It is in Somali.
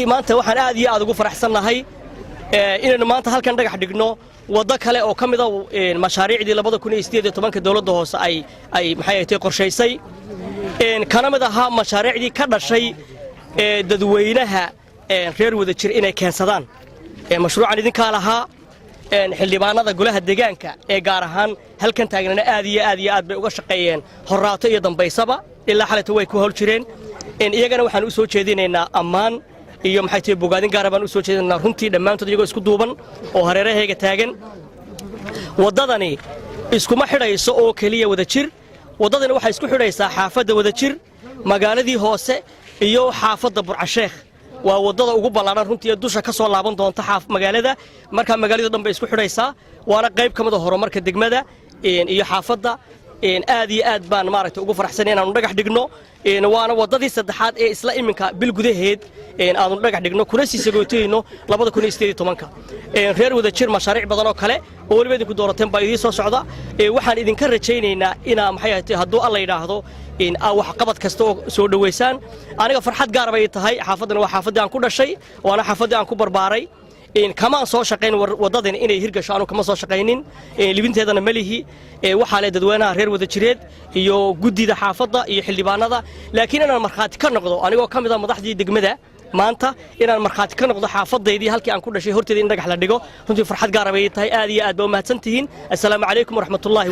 maanta waxaan aad iyo aad ugu faraxsanahay inaynu maanta halkan dhagax dhigno wada kale oo kamid ah mashaariicdii 2018 dawladda hoose ay maxay ay qorshaysay kana mid aha mashaariicdii ka dhashay dadweynaha reer wada jir inay keensadaan mashruucan idinka lahaa xildhibaanada golaha deegaanka ee gaar ahaan halkan taagnana aad iyo aad bay uga shaqeeyeen horaato iyo dambaysaba ilaa xalay way ku howl jireen iyagana waxaan u soo jeedinaynaa ammaan iyo maxay tahay bogaadin gaar ah baan u soo jeedinaa runtii dhamaantood iyagoo isku duuban oo hareerahayga taagan wadadani iskuma xidhayso oo kaliya wada jir wadadani waxa isku xidhaysaa xaafadda wada jir magaaladii hoose iyo xaafadda Burcasheekh waa wadada ugu ballaaran runtii dusha ka soo laaban doonta magaalada marka magaalada dhanba isku xidhaysaa waana qayb kamid ah horumarka degmada iyo xaafadda aad iyo aad baan maaragtay ugu faraxsanahay inaanu dhagax dhigno waana wadadii saddexaad ee isla iminka bil gudaheed aanu dhagax dhigno kuna sii sagootayno 2018 reer wada jir mashaariic badan oo kale oo waliba idinku doorateen baa idin soo socda waxaan idinka rajaynaynaa ina maxay ahayd hadduu alla yiraahdo wax qabad kasta oo soo dhaweysaan aniga farxad gaar ah bay tahay xaafadana waa xaafadii aan ku dhashay waana xaafadii aan ku barbaaray kama soo shaqeyn wadadan inay hirgasho aanu kama soo shaqeynin libinteedana malihi waxa la dadweynaha reer wada jireed iyo gudida xaafadda iyo xildhibaanada laakiin inaan marxaati ka noqdo anigoo kamid ah madaxdii degmada maanta inaan marxaati ka noqdo xaafadeedii halkii aan ku dhashay horteeda in dhagax la dhigo runtii farxad gaar ah bay tahay aad iyo aad baa u mahadsantihiin assalaamu calaykum waraxmatullaahi